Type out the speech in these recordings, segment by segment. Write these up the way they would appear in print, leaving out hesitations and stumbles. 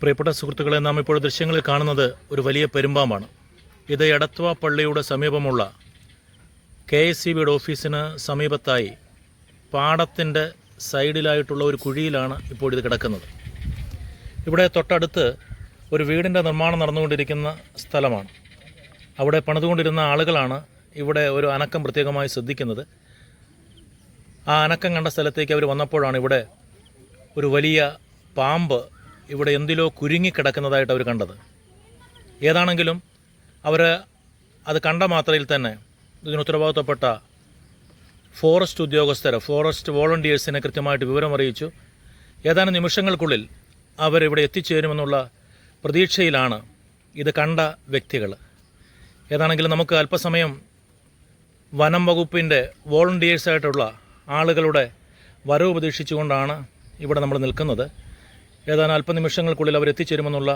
പ്രിയപ്പെട്ട സുഹൃത്തുക്കളെ, നാം ഇപ്പോൾ ദൃശ്യങ്ങളിൽ കാണുന്നത് ഒരു വലിയ പെരുമ്പാമ്പാണ്. ഇത് എടത്വ പള്ളിയുടെ സമീപമുള്ള KSEBയുടെ ഓഫീസിന് സമീപത്തായി പാടത്തിൻ്റെ സൈഡിലായിട്ടുള്ള ഒരു കുഴിയിലാണ് ഇപ്പോൾ ഇത് കിടക്കുന്നത്. ഇവിടെ തൊട്ടടുത്ത് ഒരു വീടിൻ്റെ നിർമ്മാണം നടന്നുകൊണ്ടിരിക്കുന്ന സ്ഥലമാണ്. അവിടെ പണിതുകൊണ്ടിരുന്ന ആളുകളാണ് ഇവിടെ ഒരു അനക്കം പ്രത്യേകമായി ശ്രദ്ധിക്കുന്നത്. ആ അനക്കം കണ്ട സ്ഥലത്തേക്ക് അവർ വന്നപ്പോഴാണ് ഇവിടെ ഒരു വലിയ പാമ്പ് ഇവിടെ എന്തിലോ കുരുങ്ങിക്കിടക്കുന്നതായിട്ട് അവർ കണ്ടത്. ഏതാണെങ്കിലും അവർ അത് കണ്ട മാത്രയിൽ തന്നെ ഇതിന് ഉത്തരവാദിത്തപ്പെട്ട ഫോറസ്റ്റ് ഉദ്യോഗസ്ഥരെ, ഫോറസ്റ്റ് വോളണ്ടിയേഴ്സിനെ കൃത്യമായിട്ട് വിവരമറിയിച്ചു. ഏതാനും നിമിഷങ്ങൾക്കുള്ളിൽ അവരിവിടെ എത്തിച്ചേരുമെന്നുള്ള പ്രതീക്ഷയിലാണ് ഇത് കണ്ട വ്യക്തികൾ. ഏതാണെങ്കിലും നമുക്ക് അല്പസമയം വനം വകുപ്പിൻ്റെ വോളണ്ടിയേഴ്സായിട്ടുള്ള ആളുകളുടെ വരവ് പ്രതീക്ഷിച്ചുകൊണ്ടാണ് ഇവിടെ നമ്മൾ നിൽക്കുന്നത്. ഏതാനും അല്പനിമിഷങ്ങൾക്കുള്ളിൽ അവരെത്തിച്ചേരുമെന്നുള്ള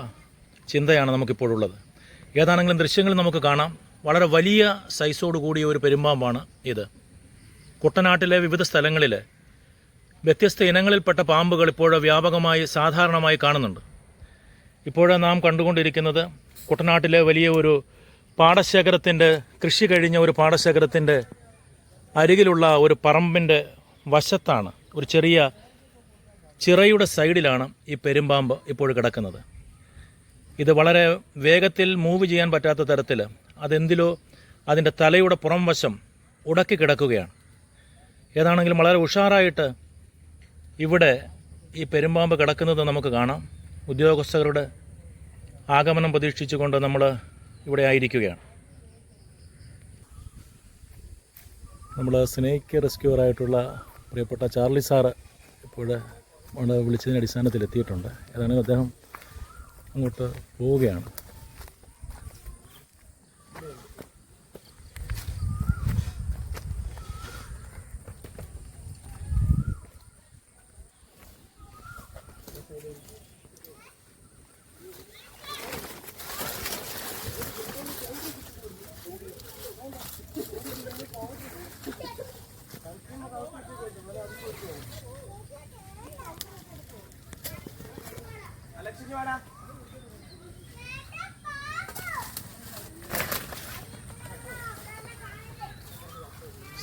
ചിന്തയാണ് നമുക്കിപ്പോഴുള്ളത്. ഏതാണെങ്കിലും ദൃശ്യങ്ങൾ നമുക്ക് കാണാം. വളരെ വലിയ സൈസോട് കൂടിയ ഒരു പെരുമ്പാമ്പാണ് ഇത്. കുട്ടനാട്ടിലെ വിവിധ സ്ഥലങ്ങളിൽ വ്യത്യസ്ത ഇനങ്ങളിൽപ്പെട്ട പാമ്പുകൾ ഇപ്പോഴും വ്യാപകമായി സാധാരണമായി കാണുന്നുണ്ട്. ഇപ്പോഴും നാം കണ്ടുകൊണ്ടിരിക്കുന്നത് കുട്ടനാട്ടിലെ വലിയ ഒരു പാടശേഖരത്തിൻ്റെ, കൃഷി കഴിഞ്ഞ ഒരു പാടശേഖരത്തിൻ്റെ അരികിലുള്ള ഒരു പറമ്പിൻ്റെ വശത്താണ്. ഒരു ചെറിയ ചിറയുടെ സൈഡിലാണ് ഈ പെരുമ്പാമ്പ് ഇപ്പോൾ കിടക്കുന്നത്. ഇത് വളരെ വേഗത്തിൽ മൂവ് ചെയ്യാൻ പറ്റാത്ത തരത്തിൽ അതെന്തിലോ അതിൻ്റെ തലയുടെ പുറം വശം ഉടക്കി കിടക്കുകയാണ്. ഏതാണെങ്കിലും വളരെ ഉഷാറായിട്ട് ഇവിടെ ഈ പെരുമ്പാമ്പ് കിടക്കുന്നത് നമുക്ക് കാണാം. ഉദ്യോഗസ്ഥരുടെ ആഗമനം പ്രതീക്ഷിച്ചുകൊണ്ട് നമ്മൾ ഇവിടെ ആയിരിക്കുകയാണ്. നമ്മൾ സ്നേക്ക് റെസ്ക്യൂറായിട്ടുള്ള പ്രിയപ്പെട്ട ചാർലി സാറ് ഇപ്പോൾ വിളിച്ചതിൻ്റെ അടിസ്ഥാനത്തിൽ എത്തിയിട്ടുണ്ട്. ഏതാണെങ്കിൽ അദ്ദേഹം അങ്ങോട്ട് പോവുകയാണ്.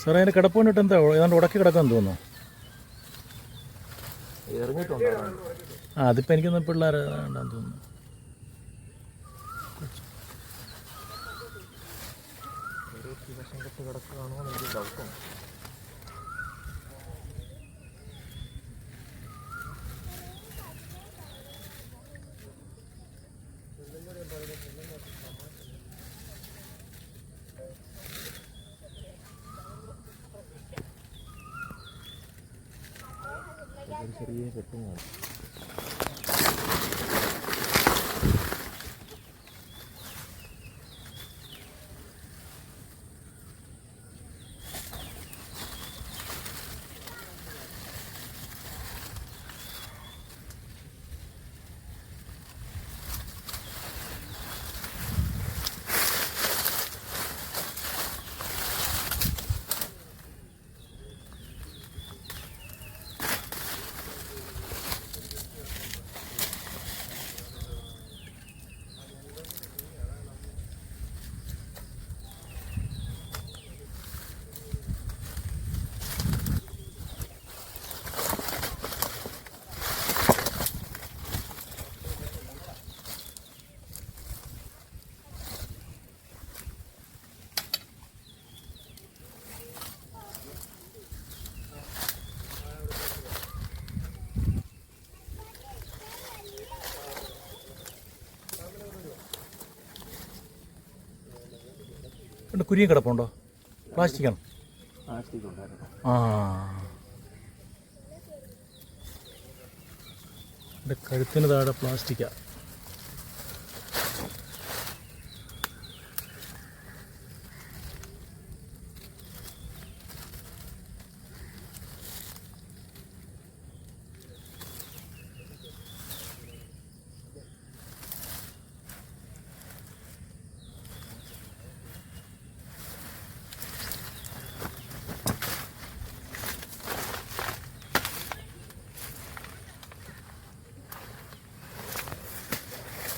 സാറേ, അതിന് കിടപ്പുകൊണ്ടിട്ട് എന്താ ഏതാണ്ട് ഉടക്കി കിടക്കാൻ തോന്നുന്നു. അതിപ്പോൾ എനിക്കൊന്നും പിള്ളേർ ഉണ്ടാന്ന് തോന്നുന്നു. ചെറിയ കെട്ടുമാണ്. കുരിയും കിടപ്പുണ്ടോ? പ്ലാസ്റ്റിക്കാണ്. എൻ്റെ കഴുത്തിന് താഴെ പ്ലാസ്റ്റിക്കാണ്.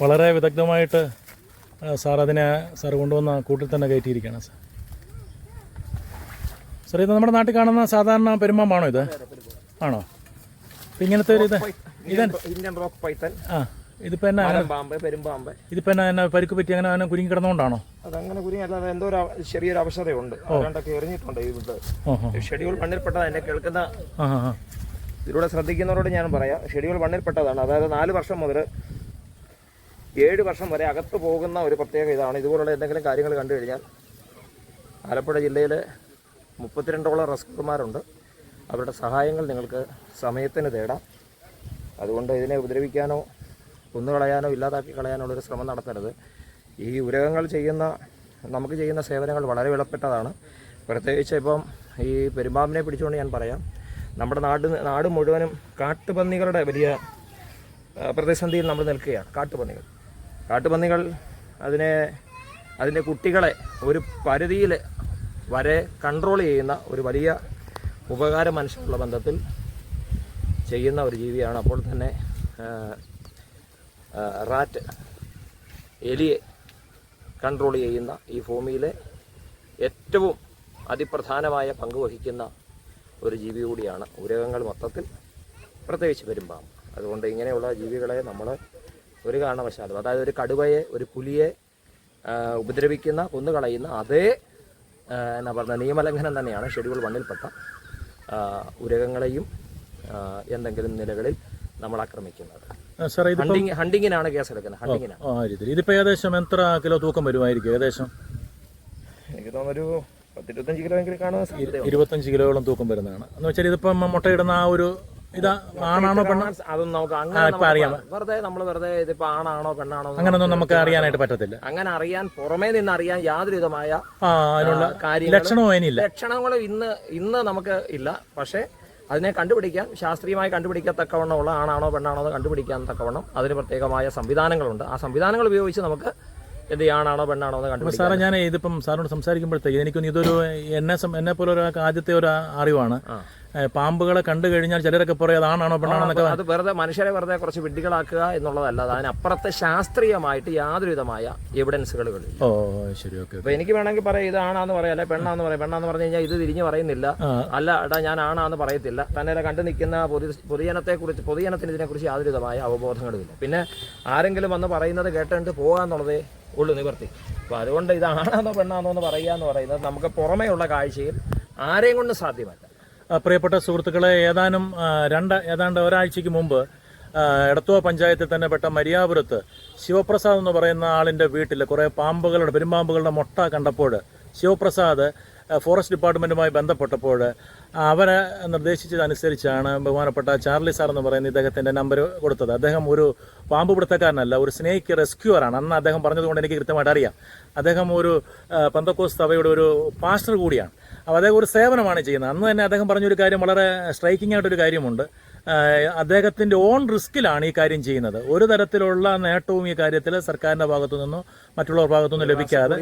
വളരെ വിദഗ്ധമായിട്ട് സാർ അതിനെ സാർ കൊണ്ടുവന്ന കൂട്ടിൽ തന്നെ കയറ്റിയിരിക്കുകയാണ് സാർ. സാർ ഇത് നമ്മുടെ നാട്ടിൽ കാണുന്ന സാധാരണ പെരുമ്പാമ്പാണോ ഇത്? ആണോ? അപ്പം ഇങ്ങനത്തെ ഒരു ഇത് ഇന്ത്യൻ റോക്ക് പൈത്തൻ. ആ, ഇതിപ്പോൾ എന്നാ പെരുമ്പാമ്പ്. ഇതിപ്പോൾ എന്നാ പരിക്ക് പറ്റി അങ്ങനെ കുരുങ്ങി കിടന്നുകൊണ്ടാണോ? അതങ്ങനെ കുരുങ്ങല്ലാതെ എന്തോ ഒരു ചെറിയൊരു അവശതയുണ്ട്. അതുകൊണ്ടൊക്കെ എറിഞ്ഞിട്ടുണ്ട്. ഈ ഷെഡ്യൂൾ 1 പെട്ടതാണ്. എന്നെ കേൾക്കുന്ന ഇതിലൂടെ ശ്രദ്ധിക്കുന്നവരോട് ഞാൻ പറയാം, ഷെഡ്യൂൾ 1 പെട്ടതാണ്. അതായത് 4 വർഷം മുതൽ 7 വർഷം വരെ അകത്ത് പോകുന്ന ഒരു പ്രത്യേക ഇതാണ്. ഇതുപോലുള്ള എന്തെങ്കിലും കാര്യങ്ങൾ കണ്ടു കഴിഞ്ഞാൽ ആലപ്പുഴ ജില്ലയിൽ 32ഓളം റെസ്ക്യൂമാരുണ്ട്. അവരുടെ സഹായങ്ങൾ നിങ്ങൾക്ക് സമയത്തിന് തേടാം. അതുകൊണ്ട് ഇതിനെ ഉപദ്രവിക്കാനോ കൊന്നുകളയാനോ ഇല്ലാതാക്കി കളയാനുള്ളൊരു ശ്രമം നടത്തരുത്. ഈ ഉരകങ്ങൾ നമുക്ക് ചെയ്യുന്ന സേവനങ്ങൾ വളരെ വിലപ്പെട്ടതാണ്. പ്രത്യേകിച്ച് ഇപ്പം ഈ പെരുമ്പാമ്പിനെ പിടിച്ചുകൊണ്ട് ഞാൻ പറയാം, നമ്മുടെ നാട് മുഴുവനും കാട്ടുപന്നികളുടെ വലിയ പ്രതിസന്ധിയിൽ നമ്മൾ നിൽക്കുകയാണ്. കാട്ടുപന്നികൾ അതിൻ്റെ കുട്ടികളെ ഒരു പരിധിയിൽ വരെ കൺട്രോൾ ചെയ്യുന്ന ഒരു വലിയ ഉപകാരം മനുഷ്യനുള്ള ബന്ധത്തിൽ ചെയ്യുന്ന ഒരു ജീവിയാണ്. അപ്പോൾ തന്നെ റാറ്റ്, എലിയെ കൺട്രോൾ ചെയ്യുന്ന ഈ ഭൂമിയിലെ ഏറ്റവും അതിപ്രധാനമായ പങ്ക് വഹിക്കുന്ന ഒരു ജീവി കൂടിയാണ് ഉരകങ്ങൾ മൊത്തത്തിൽ, പ്രത്യേകിച്ച് പെരുമ്പാമ്പ്. അതുകൊണ്ട് ഇങ്ങനെയുള്ള ജീവികളെ നമ്മൾ ഒരു കാരണവശാലും, അതായത് ഒരു കടുവയെ, ഒരു പുലിയെ ഉപദ്രവിക്കുന്ന, കൊന്നുകളയുന്ന അതേ എന്നാ പറഞ്ഞ നിയമലംഘനം തന്നെയാണ് ഷെഡ്യൂൾ 1 ഉരകങ്ങളെയും എന്തെങ്കിലും നിലകളിൽ നമ്മൾ ആക്രമിക്കുന്നത്. ഹണ്ടിങ്ങിനാണ് കേസെടുക്കുന്നത്. ഹണ്ടിങ്ങിനാണ്. ഇതിപ്പോ ഏകദേശം എത്ര കിലോ തൂക്കം വരുമായിരിക്കും? ഏകദേശം എനിക്ക് തോന്നുന്നൊരു 10-25 കിലോ എങ്കിലും കാണുന്ന സാധ്യത. 25 കിലോയോളം തൂക്കം വരുന്നതാണ് എന്ന് വെച്ചാൽ ഇതിപ്പം മുട്ടയിടുന്ന ആ ഒരു ഇതാ ആണാണോ പെണ്ണാണോ അതൊന്നും നമുക്ക് അങ്ങനെ അറിയാം. വെറുതെ ഇതിപ്പോ ആണാണോ പെണ്ണാണോ അങ്ങനൊന്നും നമുക്ക് അറിയാനായിട്ട് പറ്റത്തില്ല. അങ്ങനെ അറിയാൻ, പുറമേ നിന്ന് അറിയാൻ യാതൊരു വിധമായ ലക്ഷണങ്ങളും ഇന്ന് നമുക്ക് ഇല്ല. പക്ഷേ അതിനെ കണ്ടുപിടിക്കാൻ, ശാസ്ത്രീയമായി കണ്ടുപിടിക്കത്തക്കവണ്ണമുള്ള ആണാണോ പെണ്ണാണോ എന്ന് കണ്ടുപിടിക്കാൻ തക്കവണ്ണം അതിന് പ്രത്യേകമായ സംവിധാനങ്ങളുണ്ട്. ആ സംവിധാനങ്ങൾ ഉപയോഗിച്ച് നമുക്ക് എന്ത് ആണാണോ പെണ്ണാണോ എന്ന് കണ്ടുപിടിക്കാം. സാറേ, ഞാൻ ഇതിപ്പം സാറിനോട് സംസാരിക്കുമ്പോഴത്തേക്ക് എനിക്കൊന്ന് ഇതൊരു എന്നെ പോലെ ഒരാൾക്ക് ആദ്യത്തെ ഒരു അറിവാണ്. പാമ്പുകളെ കണ്ടു കഴിഞ്ഞാൽ ചിലരൊക്കെ പറയും അതാണോ പെണ്ണാണോ എന്നൊക്കെ. അത് മനുഷ്യരെ വെറുതെ കുറച്ച് വിഡ്ഢികളാക്കുക എന്നുള്ളതല്ല. അതിനപ്പുറത്തെ ശാസ്ത്രീയമായിട്ട് യാതൊരു വിധമായ എവിഡൻസുകളില്ല. ഓ ശരി, ഓക്കെ. അപ്പൊ എനിക്ക് വേണമെങ്കിൽ പറയാം ഇതാണാന്ന് പറയാം, അല്ലെ പെണ്ണാന്ന് പറയാം. പെണ്ണാന്ന് പറഞ്ഞു കഴിഞ്ഞാൽ ഇത് തിരിഞ്ഞു പറയുന്നില്ല. അല്ല ഏട്ടാ ഞാൻ ആണാന്ന് പറയത്തില്ല. തന്നെ കണ്ടു നിൽക്കുന്ന പൊതുജനത്തിന് ഇതിനെക്കുറിച്ച് യാതൊരു വിധമായ അവബോധങ്ങളുമില്ല. പിന്നെ ആരെങ്കിലും വന്ന് പറയുന്നത് കേട്ടിട്ട് പോകാന്നുള്ളതേ ഉള്ളു നിവർത്തി. അപ്പൊ അതുകൊണ്ട് ഇത് ആണാന്നോ പെണ്ണാന്നോ എന്ന് പറയുക എന്ന് പറയുന്നത് നമുക്ക് പുറമേയുള്ള കാഴ്ചയിൽ ആരെയും കൊണ്ട് സാധ്യമല്ല. പ്രിയപ്പെട്ട സുഹൃത്തുക്കളെ, ഏതാണ്ട് ഒരാഴ്ചയ്ക്ക് മുമ്പ് എടത്തുവ പഞ്ചായത്തിൽ തന്നെ പെട്ട മരിയാപുരത്ത് ശിവപ്രസാദ് എന്ന് പറയുന്ന ആളിൻ്റെ വീട്ടിൽ കുറേ പെരുമ്പാമ്പുകളുടെ മുട്ട കണ്ടപ്പോൾ ശിവപ്രസാദ് ഫോറസ്റ്റ് ഡിപ്പാർട്ട്മെൻറ്റുമായി ബന്ധപ്പെട്ടപ്പോൾ അവരെ നിർദ്ദേശിച്ചതനുസരിച്ചാണ് ബഹുമാനപ്പെട്ട ചാർലി സാർ എന്ന് പറയുന്ന ഇദ്ദേഹത്തിൻ്റെ നമ്പർ കൊടുത്തത്. അദ്ദേഹം ഒരു പാമ്പ് പിടുത്തക്കാരനല്ല, ഒരു സ്നേക്ക് റെസ്ക്യൂവറാണ്. അന്ന് അദ്ദേഹം പറഞ്ഞതുകൊണ്ട് എനിക്ക് കൃത്യമായിട്ട് അറിയാം. അദ്ദേഹം ഒരു പെന്തക്കോസ്ത് സഭയുടെ ഒരു പാസ്റ്റർ കൂടിയാണ്. അപ്പോൾ അദ്ദേഹം ഒരു സേവനമാണ് ചെയ്യുന്നത്. അന്ന് തന്നെ അദ്ദേഹം പറഞ്ഞൊരു കാര്യം, വളരെ സ്ട്രൈക്കിംഗ് ആയിട്ടൊരു കാര്യമുണ്ട്. അദ്ദേഹത്തിൻ്റെ ഓൺ റിസ്കിലാണ് ഈ കാര്യം ചെയ്യുന്നത്. ഒരു തരത്തിലുള്ള നേട്ടവും ഈ കാര്യത്തിൽ സർക്കാരിന്റെ ഭാഗത്തു നിന്നോ മറ്റുള്ളവർ ഭാഗത്തു നിന്നും ലഭിക്കാതെ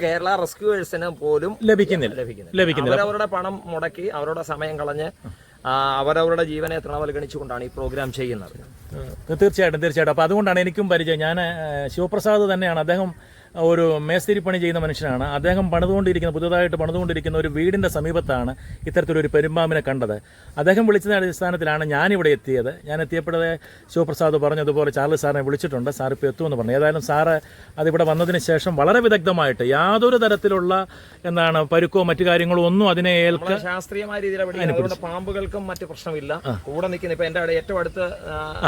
കേരള റെസ്ക്യൂവേഴ്സിന് പോലും ലഭിക്കുന്നില്ല. അവരുടെ പണം മുടക്കി, അവരുടെ സമയം കളഞ്ഞ് അവരവരുടെ ജീവനെ തൃണവൽഗണിച്ചുകൊണ്ടാണ് ഈ പ്രോഗ്രാം ചെയ്യുന്നത്. തീർച്ചയായിട്ടും. അപ്പോൾ അതുകൊണ്ടാണ് എനിക്കും പരിചയം. ഞാൻ ശിവപ്രസാദ് തന്നെയാണ്. അദ്ദേഹം ഒരു മേസ്തിരി പണി ചെയ്യുന്ന മനുഷ്യനാണ്. അദ്ദേഹം പുതുതായിട്ട് പണിതുകൊണ്ടിരിക്കുന്ന ഒരു വീടിൻ്റെ സമീപത്താണ് ഇത്തരത്തിലൊരു പെരുമ്പാമ്പിനെ കണ്ടത്. അദ്ദേഹം വിളിച്ചതിൻ്റെ അടിസ്ഥാനത്തിലാണ് ഞാനിവിടെ എത്തിയത്. ഞാൻ എത്തിയപ്പോഴേ ശിവപ്രസാദ് പറഞ്ഞതുപോലെ ചാർലി സാറിനെ വിളിച്ചിട്ടുണ്ട്. സാർ ഇപ്പോൾ എത്തുമെന്ന് പറഞ്ഞു. ഏതായാലും സാറ് അതിവിടെ വന്നതിന് ശേഷം വളരെ വിദഗ്ധമായിട്ട് യാതൊരു തരത്തിലുള്ള പരുക്കോ മറ്റു കാര്യങ്ങളോ ഒന്നും അതിനെ ശാസ്ത്രീയമായ രീതിയിൽ പാമ്പുകൾക്കും മറ്റു പ്രശ്നമില്ല. കൂടെ നിൽക്കുന്ന ഇപ്പൊ എന്റെ ഏറ്റവും അടുത്ത്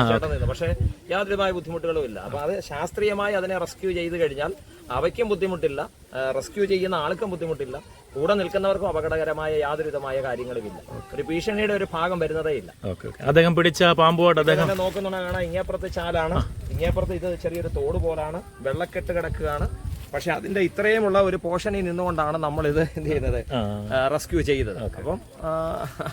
ചേട്ടൻ നിന്ന്, പക്ഷേ യാതൊരുമായ ബുദ്ധിമുട്ടുകളും ഇല്ല. അപ്പൊ അത് ശാസ്ത്രീയമായി അതിനെ റെസ്ക്യൂ ചെയ്ത് കഴിഞ്ഞാൽ അവയ്ക്കും ബുദ്ധിമുട്ടില്ല, റെസ്ക്യൂ ചെയ്യുന്ന ആൾക്കും ബുദ്ധിമുട്ടില്ല, കൂടെ നിൽക്കുന്നവർക്കും അപകടകരമായ യാതൊരു വിധമായ കാര്യങ്ങളുമില്ല. ഒരു ഭീഷണിയുടെ ഒരു ഭാഗം വരുന്നതേ ഇല്ല. അദ്ദേഹം പിടിച്ച പാമ്പുമായിട്ട് അദ്ദേഹം നോക്കുന്നുണ്ടാണ്. ഇങ്ങേപ്പുറത്ത് ചാലാണ്, ഇങ്ങേപ്പുറത്ത് ഇത് ചെറിയൊരു തോട് പോലാണ്, വെള്ളക്കെട്ട് കിടക്കുകയാണ്. പക്ഷെ അതിന്റെ ഇത്രയുമുള്ള ഒരു പോർഷനിൽ നിന്നുകൊണ്ടാണ് നമ്മൾ ഇത് എന്ത് ചെയ്യുന്നത്, റെസ്ക്യൂ ചെയ്തത്. അപ്പം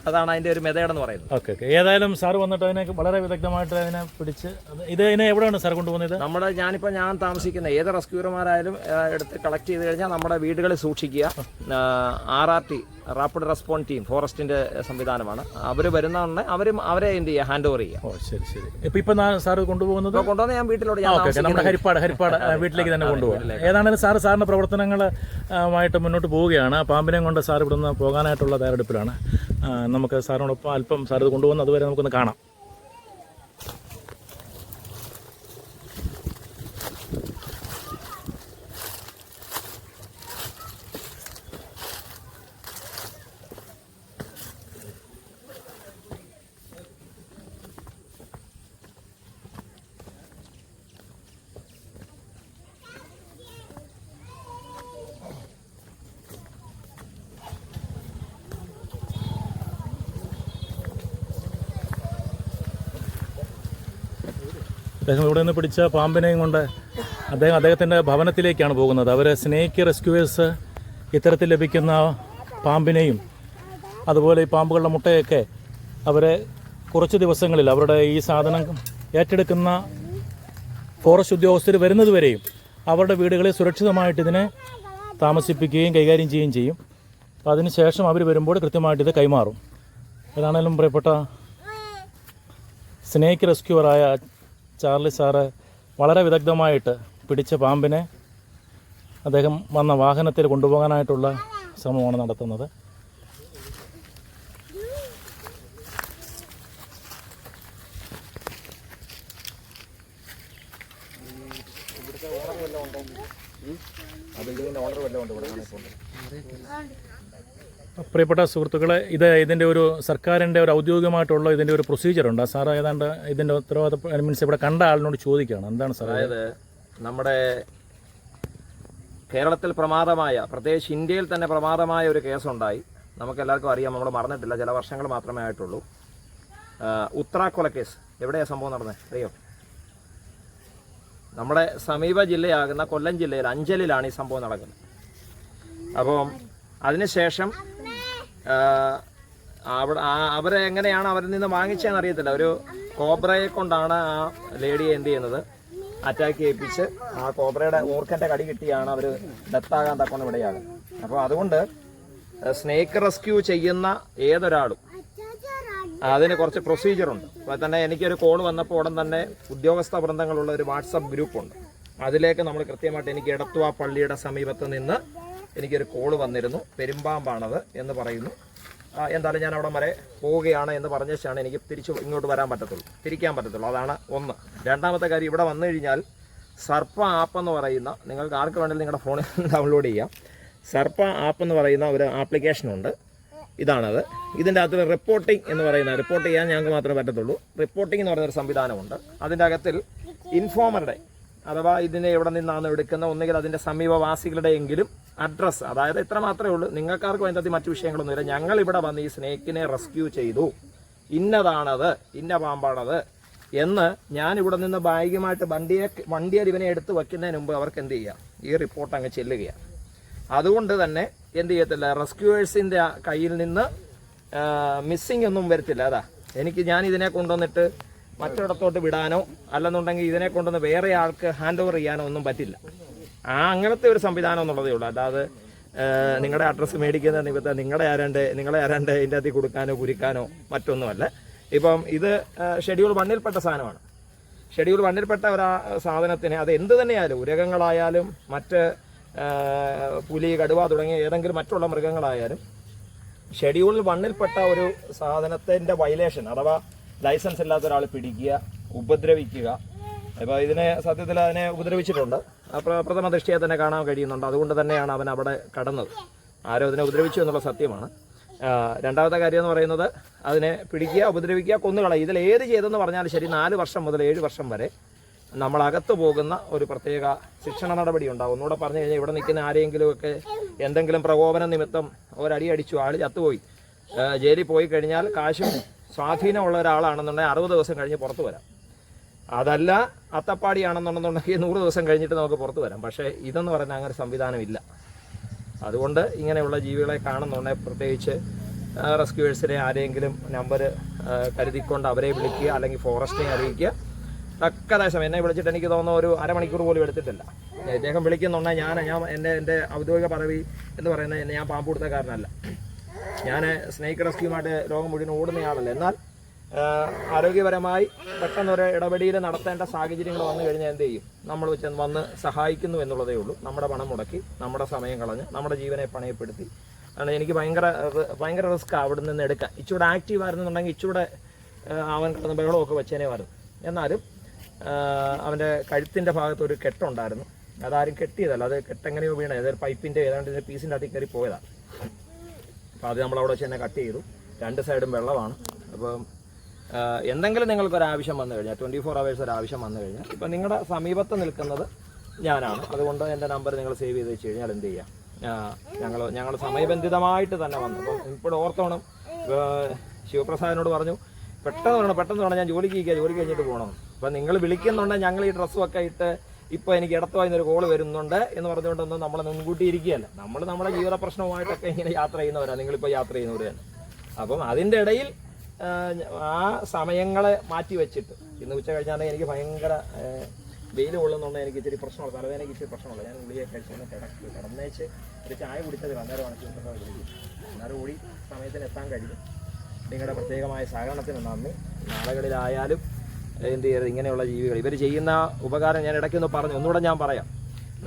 അതാണ് അതിന്റെ ഒരു മെത്തേഡ് എന്ന് പറയുന്നത്. ഏതായാലും സാർ വന്നിട്ട് അതിനെ വളരെ വിദഗ്ധമായിട്ട് അതിനെ പിടിച്ച് ഇതിനെ എവിടെയാണ് സാർ കൊണ്ടുപോകുന്നത്? ഞാൻ താമസിക്കുന്ന ഏത് റെസ്ക്യൂർമാരായാലും എടുത്ത് കളക്ട് ചെയ്ത് കഴിഞ്ഞാൽ നമ്മുടെ വീടുകളിൽ സൂക്ഷിക്കുക. RRT റാപ്പിഡ് റെസ്പോൺസ് ടീം ഫോറസ്റ്റിൻ്റെ സംവിധാനമാണ്. അവർ വരുന്നതുകൊണ്ട് അവരെ എന്ത് ചെയ്യുക, ഹാൻഡ് ഓവർ ചെയ്യുക. ശരി. ഇപ്പം സാറ് കൊണ്ടുപോകുന്നത് കൊണ്ടുവന്ന് ഞാൻ വീട്ടിലോട്ട് നമ്മുടെ ഹരിപ്പാട് വീട്ടിലേക്ക് തന്നെ കൊണ്ടുപോകും. ഏതാണെങ്കിലും സാറിൻ്റെ പ്രവർത്തനങ്ങളുമായിട്ട് മുന്നോട്ട് പോവുകയാണ്. പാമ്പിനെയും കൊണ്ട് സാർ ഇവിടുന്ന് പോകാനായിട്ടുള്ള തയ്യാറെടുപ്പിലാണ്. നമുക്ക് സാറിനോടൊപ്പം അല്പം സാർ ഇത് കൊണ്ടുപോകുന്ന അതുവരെ നമുക്കൊന്ന് കാണാം. അദ്ദേഹം ഇവിടെ നിന്ന് പിടിച്ച പാമ്പിനെയും കൊണ്ട് അദ്ദേഹത്തിൻ്റെ ഭവനത്തിലേക്കാണ് പോകുന്നത്. അവർ സ്നേക്ക് റെസ്ക്യൂവേഴ്സ് ഇത്തരത്തിൽ ലഭിക്കുന്ന പാമ്പിനെയും അതുപോലെ ഈ പാമ്പുകളുടെ മുട്ടയൊക്കെ അവരെ കുറച്ച് ദിവസങ്ങളിൽ അവരുടെ ഈ സാധനം ഏറ്റെടുക്കുന്ന ഫോറസ്റ്റ് ഉദ്യോഗസ്ഥർ വരുന്നത് വരെയും അവരുടെ വീടുകളിൽ സുരക്ഷിതമായിട്ട് ഇതിനെ താമസിപ്പിക്കുകയും കൈകാര്യം ചെയ്യുകയും ചെയ്യും. അപ്പോൾ അതിനുശേഷം അവർ വരുമ്പോൾ കൃത്യമായിട്ട് ഇത് കൈമാറും. ഏതാണേലും പ്രിയപ്പെട്ട സ്നേക്ക് റെസ്ക്യൂവറായ ചാർലി സാറ് വളരെ വിദഗ്ധമായിട്ട് പിടിച്ച പാമ്പിനെ അദ്ദേഹം വന്ന വാഹനത്തിൽ കൊണ്ടുപോകാനായിട്ടുള്ള ശ്രമമാണ് നടത്തുന്നത്. പ്രിയപ്പെട്ട സുഹൃത്തുക്കളെ, ഇതിൻ്റെ ഒരു സർക്കാരിൻ്റെ ഒരു ഔദ്യോഗികമായിട്ടുള്ള ഇതിൻ്റെ ഒരു പ്രൊസീജിയറുണ്ട്. സാർ ഏതാണ്ട് ഇതിൻ്റെ ഉത്തരവാദിത്ത മീൻസ് ഇവിടെ കണ്ട ആളിനോട് ചോദിക്കുകയാണ് എന്താണ് സാർ. അതായത് നമ്മുടെ കേരളത്തിൽ പ്രമാദമായ, പ്രത്യേകിച്ച് ഇന്ത്യയിൽ തന്നെ പ്രമാദമായ ഒരു കേസുണ്ടായി. നമുക്കെല്ലാവർക്കും അറിയാം, നമ്മൾ മറന്നിട്ടില്ല, ചില വർഷങ്ങൾ മാത്രമേ ആയിട്ടുള്ളൂ. ഉത്തരാക്കൊല കേസ്. എവിടെയാണ് സംഭവം നടന്നത് അറിയോ? നമ്മുടെ സമീപ ജില്ലയാകുന്ന കൊല്ലം ജില്ലയിൽ അഞ്ചലിലാണ് ഈ സംഭവം നടക്കുന്നത്. അപ്പം അതിനുശേഷം അവരെ എങ്ങനെയാണ് അവരിൽ നിന്ന് വാങ്ങിച്ചതെന്ന് അറിയത്തില്ല. ഒരു കോബ്രയെ കൊണ്ടാണ് ആ ലേഡിയെ എന്ത് ചെയ്യുന്നത്, അറ്റാക്ക് ചെയ്യിപ്പിച്ച് ആ കോബ്രയുടെ ഊർക്കൻ്റെ കടി കിട്ടിയാണ് അവർ ഡെത്താകാൻ തക്കൊണ്ട് ഇവിടെയാകുന്നത്. അപ്പോൾ അതുകൊണ്ട് സ്നേക്ക് റെസ്ക്യൂ ചെയ്യുന്ന ഏതൊരാളും അതിന് കുറച്ച് പ്രൊസീജിയറുണ്ട്. അപ്പോൾ തന്നെ എനിക്കൊരു കോൾ വന്നപ്പോൾ ഉടൻ തന്നെ ഉദ്യോഗസ്ഥ വൃന്ദങ്ങളുള്ള ഒരു വാട്സപ്പ് ഗ്രൂപ്പുണ്ട്. അതിലേക്ക് നമ്മൾ കൃത്യമായിട്ട്, എനിക്ക് എടത്തുവ പള്ളിയുടെ സമീപത്ത് നിന്ന് എനിക്കൊരു കോള് വന്നിരുന്നു, പെരുമ്പാമ്പാണത് എന്ന് പറയുന്നു. എന്തായാലും ഞാൻ അവിടെ വരെ പോവുകയാണ് എന്ന് പറഞ്ഞ ശേഷമാണ് എനിക്ക് തിരിച്ച് ഇങ്ങോട്ട് വരാൻ പറ്റത്തുള്ളൂ, തിരിക്കാൻ പറ്റത്തുള്ളൂ. അതാണ് ഒന്ന്. രണ്ടാമത്തെ കാര്യം, ഇവിടെ വന്നു കഴിഞ്ഞാൽ സർപ്പ ആപ്പ് എന്ന് പറയുന്ന, നിങ്ങൾക്ക് ആർക്ക് വേണമെങ്കിലും നിങ്ങളുടെ ഫോണിൽ ഡൗൺലോഡ് ചെയ്യാം. സർപ്പ ആപ്പ് എന്ന് പറയുന്ന ഒരു ആപ്ലിക്കേഷനുണ്ട്. ഇതാണത്. ഇതിൻ്റെ അകത്ത് റിപ്പോർട്ടിംഗ് എന്ന് പറയുന്ന, റിപ്പോർട്ട് ചെയ്യാൻ ഞങ്ങൾക്ക് മാത്രമേ പറ്റത്തുള്ളൂ. റിപ്പോർട്ടിംഗ് എന്ന് പറയുന്നൊരു സംവിധാനമുണ്ട്. അതിൻ്റെ അകത്തിൽ ഇൻഫോമറുടെ, അഥവാ ഇതിനെ എവിടെ നിന്നാണ് എടുക്കുന്ന, ഒന്നുകിൽ അതിൻ്റെ സമീപവാസികളുടെ എങ്കിലും അഡ്രസ്സ്, അതായത് ഇത്ര മാത്രമേ ഉള്ളൂ. നിങ്ങൾക്കാർക്കും അതിൻ്റെ മറ്റു വിഷയങ്ങളൊന്നുമില്ല. ഞങ്ങളിവിടെ വന്ന് ഈ സ്നേക്കിനെ റെസ്ക്യൂ ചെയ്തു, ഇന്നതാണത്, ഇന്ന പാമ്പാണത് എന്ന് ഞാനിവിടെ നിന്ന് ബാഗുമായിട്ട് വണ്ടിയിൽ ഇവനെ എടുത്ത് വയ്ക്കുന്നതിന് മുമ്പ് അവർക്ക് എന്ത് ചെയ്യാം, ഈ റിപ്പോർട്ട് അങ്ങ് ചെല്ലുകയാണ്. അതുകൊണ്ട് തന്നെ എന്ത് ചെയ്യത്തില്ല, റെസ്ക്യൂവേഴ്സിൻ്റെ കയ്യിൽ നിന്ന് മിസ്സിംഗ് ഒന്നും വരത്തില്ല. അതാ ഞാൻ ഇതിനെ കൊണ്ടുവന്നിട്ട് മറ്റൊരിടത്തോട്ട് വിടാനോ അല്ലെന്നുണ്ടെങ്കിൽ ഇതിനെ കൊണ്ടുവന്ന് വേറെ ആൾക്ക് ഹാൻഡ് ഓവർ ചെയ്യാനോ ഒന്നും പറ്റില്ല. അങ്ങനത്തെ ഒരു സംവിധാനം എന്നുള്ളതേ ഉള്ളൂ. അല്ലാതെ നിങ്ങളുടെ അഡ്രസ്സ് മേടിക്കുന്ന നിമിത്തം നിങ്ങളെ ആരാണ്ട് ഇതിൻ്റെ അകത്ത് കൊടുക്കാനോ കുരിക്കാനോ മറ്റൊന്നുമല്ല. ഇപ്പം ഇത് ഷെഡ്യൂൾ 1-ൽപ്പെട്ട സാധനമാണ്. ഷെഡ്യൂൾ 1-ൽപ്പെട്ട ഒരു സാധനത്തിന് അത് എന്ത് തന്നെയായാലും, ഉരകങ്ങളായാലും മറ്റ് പുലി, കടുവ തുടങ്ങിയ ഏതെങ്കിലും മറ്റുള്ള മൃഗങ്ങളായാലും ഷെഡ്യൂൾ 1-ൽപ്പെട്ട ഒരു സാധനത്തിൻ്റെ വയലേഷൻ, അഥവാ ലൈസൻസ് ഇല്ലാത്ത ഒരാൾ പിടിക്കുക, ഉപദ്രവിക്കുക. ഇപ്പോൾ ഇതിനെ സത്യത്തിൽ അതിനെ ഉപദ്രവിച്ചിട്ടുണ്ട്, പ്രഥമ ദൃഷ്ടിയെ തന്നെ കാണാൻ കഴിയുന്നുണ്ട്. അതുകൊണ്ട് തന്നെയാണ് അവൻ അവിടെ കടന്നത്. ആരോ അതിനെ ഉപദ്രവിച്ചു എന്നുള്ള സത്യമാണ്. രണ്ടാമത്തെ കാര്യം എന്ന് പറയുന്നത്, അതിനെ പിടിക്കുക, ഉപദ്രവിക്കുക, കൊന്നുകളയുക. ഇതിൽ ഏത് ചെയ്തെന്ന് പറഞ്ഞാൽ ശരി, 4 വർഷം മുതൽ 7 വർഷം വരെ നമ്മളകത്ത് പോകുന്ന ഒരു പ്രത്യേക ശിക്ഷണ നടപടി ഉണ്ടാകും. ഒന്നുകൂടെ പറഞ്ഞു കഴിഞ്ഞാൽ, ഇവിടെ നിൽക്കുന്ന ആരെങ്കിലുമൊക്കെ എന്തെങ്കിലും പ്രകോപന നിമിത്തം ഒരടി അടിച്ചു, ആൾ ചത്തുപോയി, ജയിലിൽ പോയി കഴിഞ്ഞാൽ കാശും സ്വാധീനമുള്ള ഒരാളാണെന്നുണ്ടെങ്കിൽ 60 ദിവസം കഴിഞ്ഞ് പുറത്തു വരാം. അതല്ല അത്തപ്പാടിയാണെന്നുണ്ടെന്നുണ്ടെങ്കിൽ 100 ദിവസം കഴിഞ്ഞിട്ട് നമുക്ക് പുറത്തു വരാം. പക്ഷേ ഇതെന്ന് പറയുന്ന അങ്ങനെ സംവിധാനമില്ല. അതുകൊണ്ട് ഇങ്ങനെയുള്ള ജീവികളെ കാണുന്നുണ്ടെങ്കിൽ പ്രത്യേകിച്ച് റെസ്ക്യൂവേഴ്സിനെ ആരെങ്കിലും നമ്പർ കരുതിക്കൊണ്ട് അവരെ വിളിക്കുക, അല്ലെങ്കിൽ ഫോറസ്റ്റിനെ അറിയിക്കുക. തക്കതായ സമയം എന്നെ വിളിച്ചിട്ട് എനിക്ക് തോന്നുന്നു ഒരു അരമണിക്കൂർ പോലും എടുത്തിട്ടില്ല. ഇദ്ദേഹം വിളിക്കുന്നുണ്ടെങ്കിൽ ഞാൻ എൻ്റെ ഔദ്യോഗിക പദവി എന്ന് പറയുന്നത് ഞാൻ പാമ്പ് കൊടുത്തക്കാരനല്ല. ഞാൻ സ്നേക്ക് റെസ്ക്യൂമായിട്ട് ലോകം മുഴുവൻ ഓടുന്നയാളല്ല. എന്നാൽ ആരോഗ്യപരമായി പെട്ടെന്നൊരു ഇടപെടൽ നടത്തേണ്ട സാഹചര്യങ്ങൾ വന്നു കഴിഞ്ഞാൽ എന്ത് ചെയ്യും? നമ്മൾ വന്ന് സഹായിക്കുന്നു എന്നുള്ളതേ ഉള്ളൂ. നമ്മുടെ പണം മുടക്കി, നമ്മുടെ സമയം കളഞ്ഞ്, നമ്മുടെ ജീവനെ പണയപ്പെടുത്തി ആണ്. എനിക്ക് ഭയങ്കര റിസ്ക്കാണ് അവിടെ നിന്ന് എടുക്കാൻ. ഇച്ചിരൂടെ ആക്റ്റീവ് ആയിരുന്നുണ്ടെങ്കിൽ ഇച്ചിരൂടെ അവൻ കിടന്ന് ബഹളമൊക്കെ വെച്ചേനെ വരും. എന്നാലും അവൻ്റെ കഴുത്തിൻ്റെ ഭാഗത്ത് ഒരു കെട്ടുണ്ടായിരുന്നു. അതാരും കെട്ടിയതല്ല, അത് കെട്ടെങ്ങനെയോ വീണത്, അതൊരു പൈപ്പിൻ്റെ ഏതാണ്ട് പീസിൻ്റെ അകത്ത് കയറി പോയതാണ്. അപ്പോൾ അത് നമ്മളവിടെ വെച്ച് തന്നെ കട്ട് ചെയ്തു. 2 സൈഡും വെള്ളമാണ്. അപ്പം എന്തെങ്കിലും നിങ്ങൾക്കൊരാവശ്യം വന്നു കഴിഞ്ഞാൽ 24 hours ഒരാവശ്യം വന്നു കഴിഞ്ഞാൽ ഇപ്പം നിങ്ങളുടെ സമീപത്ത് നിൽക്കുന്നത് ഞാനാണ്. അതുകൊണ്ട് എൻ്റെ നമ്പർ നിങ്ങൾ സേവ് ചെയ്ത് വെച്ച് കഴിഞ്ഞാൽ എന്ത് ചെയ്യാം, ഞങ്ങൾ സമയബന്ധിതമായിട്ട് തന്നെ വന്നു. അപ്പം ഇപ്പോൾ ഓർത്തോണം, ശിവപ്രസാദിനോട് പറഞ്ഞു പെട്ടെന്ന് വേണം ഞാൻ ജോലി കഴിഞ്ഞിട്ട് പോകണം. അപ്പം നിങ്ങൾ വിളിക്കുന്നുണ്ടെങ്കിൽ ഞങ്ങൾ ഈ ഡ്രസ്സുമൊക്കെ ഇട്ട് ഇപ്പോൾ എനിക്ക് ഇടത്തുവായിരുന്നൊരു കോള് വരുന്നുണ്ട് എന്ന് പറഞ്ഞുകൊണ്ടൊന്നും നമ്മളെ മുൻകൂട്ടി ഇരിക്കുകയല്ല. നമ്മൾ നമ്മുടെ ജീവിത പ്രശ്നവുമായിട്ടൊക്കെ ഇങ്ങനെ യാത്ര ചെയ്യുന്നവരാണ്, നിങ്ങളിപ്പോൾ യാത്ര ചെയ്യുന്നവർ തന്നെ. അപ്പം അതിൻ്റെ ഇടയിൽ ആ സമയങ്ങളെ മാറ്റി വെച്ചിട്ട് ഇന്ന് ഉച്ച കഴിഞ്ഞാൽ എനിക്ക് ഭയങ്കര വെയിൽ കൊള്ളുന്നുണ്ട്. എനിക്ക് ഇച്ചിരി പ്രശ്നമുള്ള തലവേദനയ്ക്ക് ഇച്ചിരി പ്രശ്നമുള്ള ഞാൻ ഗുളിയെ കഴിച്ചൊന്ന് കിടന്നേച്ച് ഒരു ചായ കുടിച്ചത് അന്നേരമാണ് അന്നേരം കൂടി സമയത്തിന് എത്താൻ കഴിയും. നിങ്ങളുടെ പ്രത്യേകമായ സഹകരണത്തിന് നന്ദി. നാളുകളിലായാലും എന്ത് ചെയ്യരുത്, ഇങ്ങനെയുള്ള ജീവികൾ ഇവർ ചെയ്യുന്ന ഉപകാരം ഞാൻ ഇടയ്ക്കൊന്ന് പറഞ്ഞു, ഒന്നുകൂടെ ഞാൻ പറയാം.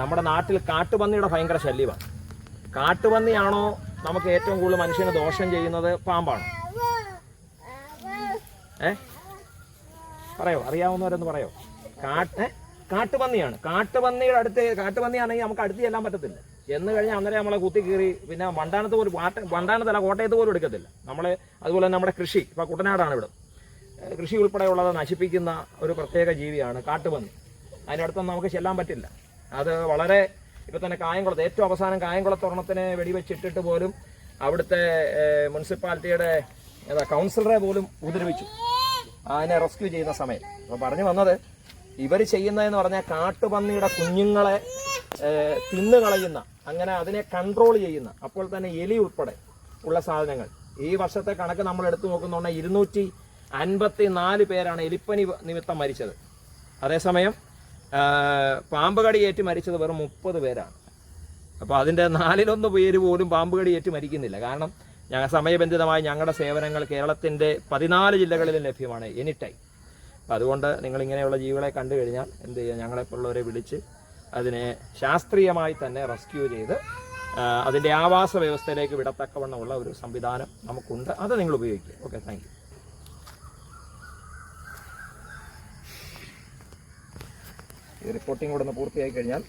നമ്മുടെ നാട്ടിൽ കാട്ടുപന്നിയുടെ ഭയങ്കര ശല്യമാണ്. കാട്ടുപന്നിയാണോ നമുക്ക് ഏറ്റവും കൂടുതൽ മനുഷ്യന് ദോഷം ചെയ്യുന്നത്? പാമ്പാണ്. പറയോ, അറിയാവുന്നവരൊന്ന് പറയോ? കാട്ടുപന്നിയാണ്. കാട്ടുപന്നിയുടെ അടുത്ത്, കാട്ടുപന്നിയാണെങ്കിൽ നമുക്ക് അടുത്ത് ചെല്ലാൻ പറ്റത്തില്ല. എന്ന് കഴിഞ്ഞാൽ അന്നേരം നമ്മളെ കുത്തി കീറി, പിന്നെ വണ്ടാനത്തല്ല കോട്ടയത്ത് പോലും എടുക്കത്തില്ല നമ്മളെ. അതുപോലെ തന്നെ നമ്മുടെ കൃഷി, ഇപ്പോൾ കുട്ടനാടാണ് ഇവിടെ, കൃഷി ഉൾപ്പെടെയുള്ളത് നശിപ്പിക്കുന്ന ഒരു പ്രത്യേക ജീവിയാണ് കാട്ടുപന്നി. അതിനടുത്തൊന്നും നമുക്ക് ചെല്ലാൻ പറ്റില്ല. അത് വളരെ ഇപ്പം തന്നെ കായംകുളത്ത് ഏറ്റവും അവസാനം കായംകുളത്തൊരെണ്ണത്തിനെ വെടിവെച്ചിട്ടിട്ട് പോലും അവിടുത്തെ മുനിസിപ്പാലിറ്റിയുടെ കൗൺസിലറെ പോലും ഉപദ്രവിച്ചു അതിനെ റെസ്ക്യൂ ചെയ്യുന്ന സമയം. അപ്പോൾ പറഞ്ഞു വന്നത്, ഇവർ ചെയ്യുന്നതെന്ന് പറഞ്ഞാൽ കാട്ടുപന്നിയുടെ കുഞ്ഞുങ്ങളെ തിന്നുകളയുന്ന, അങ്ങനെ അതിനെ കൺട്രോൾ ചെയ്യുന്ന, അപ്പോൾ തന്നെ എലി ഉൾപ്പെടെ ഉള്ള സാധനങ്ങൾ. ഈ വർഷത്തെ കണക്ക് നമ്മൾ എടുത്തു നോക്കുന്നുണ്ടെങ്കിൽ 254 പേരാണ് എലിപ്പനി നിമിത്തം മരിച്ചത്. അതേസമയം പാമ്പ് കടിയേറ്റ് മരിച്ചത് വെറും 30 പേരാണ്. അപ്പോൾ അതിൻ്റെ 4-1 പേര് പോലും പാമ്പ് കടിയേറ്റ് മരിക്കുന്നില്ല. കാരണം സമയബന്ധിതമായി ഞങ്ങളുടെ സേവനങ്ങൾ കേരളത്തിൻ്റെ 14 ജില്ലകളിലും ലഭ്യമാണ് എനി ടൈം. അപ്പം അതുകൊണ്ട് നിങ്ങളിങ്ങനെയുള്ള ജീവികളെ കണ്ടു കഴിഞ്ഞാൽ എന്ത് ചെയ്യുക, ഞങ്ങളെപ്പോലുള്ളവരെ വിളിച്ച് അതിനെ ശാസ്ത്രീയമായി തന്നെ റെസ്ക്യൂ ചെയ്ത് അതിൻ്റെ ആവാസ വ്യവസ്ഥയിലേക്ക് വിടത്തക്കവണ്ണമുള്ള ഒരു സംവിധാനം നമുക്കുണ്ട്. അത് നിങ്ങൾ ഉപയോഗിക്കുക. Okay, thank you. ഈ റിപ്പോർട്ടിംഗ് കൂടെ ഒന്ന് പൂർത്തിയായി കഴിഞ്ഞാൽ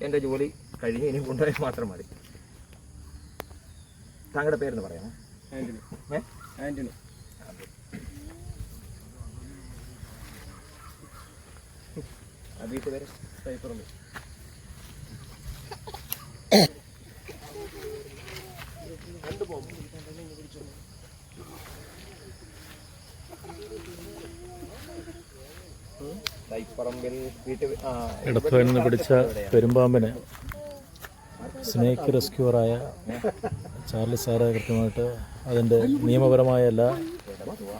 എൻ്റെ ജോലി കഴിഞ്ഞ് ഇനി കൊണ്ടുപോയി മാത്രം മതി. താങ്കളുടെ പേരെന്ന് പറയാമോ? ആൻ്റണി. ആൻ്റണി. വീട്ടുപേര് സൈപ്പറുണ്ട്. ഇടത്തുവയിൽ നിന്ന് പിടിച്ച പെരുമ്പാമ്പിനെ സ്നേക്ക് റെസ്ക്യൂവറായ ചാർലി സാറ് കൃത്യമായിട്ട് അതിൻ്റെ നിയമപരമായ എല്ലാ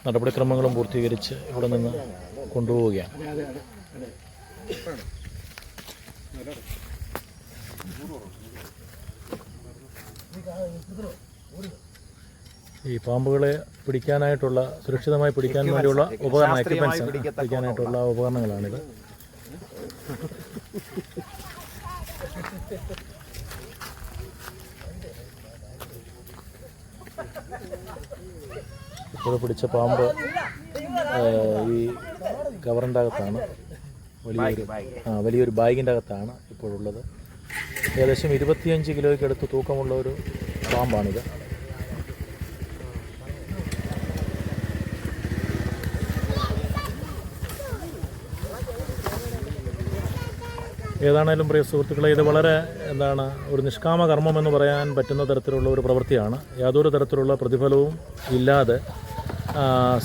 നടപടിക്രമങ്ങളും പൂർത്തീകരിച്ച് ഇവിടെ നിന്ന് കൊണ്ടുപോവുകയാണ്. ഈ പാമ്പുകളെ പിടിക്കാനായിട്ടുള്ള, സുരക്ഷിതമായി പിടിക്കാൻ വേണ്ടിയുള്ള ഉപകരണം, എക്യുപ്മെന്റ്സ് പിടിക്കാനായിട്ടുള്ള ഉപകരണങ്ങളാണിത്. ഇപ്പോൾ പിടിച്ച പാമ്പ് ഈ കവറിൻ്റെ അകത്താണ്, വലിയൊരു ബാഗിൻ്റെ അകത്താണ് ഇപ്പോഴുള്ളത്. ഏകദേശം 25 കിലോയ്ക്ക് അടുത്ത് തൂക്കമുള്ള ഒരു പാമ്പാണിത്. ഏതാണേലും പ്രിയ സുഹൃത്തുക്കളെ, ഇത് വളരെ ഒരു നിഷ്കാമ കർമ്മം എന്ന് പറയാൻ പറ്റുന്ന തരത്തിലുള്ള ഒരു പ്രവൃത്തിയാണ്. യാതൊരു തരത്തിലുള്ള പ്രതിഫലവും ഇല്ലാതെ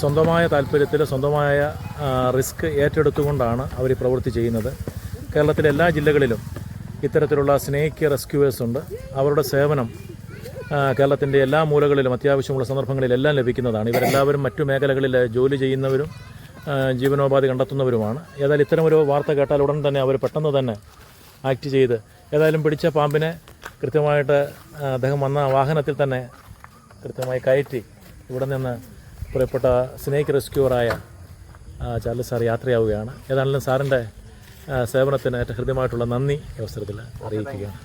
സ്വന്തമായ താല്പര്യത്തിൽ, സ്വന്തമായ റിസ്ക് ഏറ്റെടുത്തുകൊണ്ടാണ് അവർ ഈ പ്രവൃത്തി ചെയ്യുന്നത്. കേരളത്തിലെ എല്ലാ ജില്ലകളിലും ഇത്തരത്തിലുള്ള സ്നേക്ക് റെസ്ക്യൂവേഴ്സ് ഉണ്ട്. അവരുടെ സേവനം കേരളത്തിൻ്റെ എല്ലാ മൂലകളിലും അത്യാവശ്യമുള്ള സന്ദർഭങ്ങളിലെല്ലാം ലഭിക്കുന്നതാണ്. ഇവരെല്ലാവരും മറ്റു മേഖലകളിൽ ജോലി ചെയ്യുന്നവരും ജീവനോപാധി കണ്ടെത്തുന്നവരുമാണ്. ഏതായാലും ഇത്തരമൊരു വാർത്ത കേട്ടാൽ ഉടൻ തന്നെ അവർ പെട്ടെന്ന് തന്നെ ആക്ട് ചെയ്ത് ഏതായാലും പിടിച്ച പാമ്പിനെ കൃത്യമായിട്ട് അദ്ദേഹം വന്ന വാഹനത്തിൽ തന്നെ കൃത്യമായി കയറ്റി ഇവിടെ നിന്ന് പ്രിയപ്പെട്ട സ്നേക്ക് റെസ്ക്യൂറായ ചാർലി സാർ യാത്രയാവുകയാണ്. ഏതാണെങ്കിലും സാറിൻ്റെ സേവനത്തിന് ഏറ്റവും ഹൃദ്യമായിട്ടുള്ള നന്ദി ഈ അവസരത്തിൽ അറിയിക്കുകയാണ്.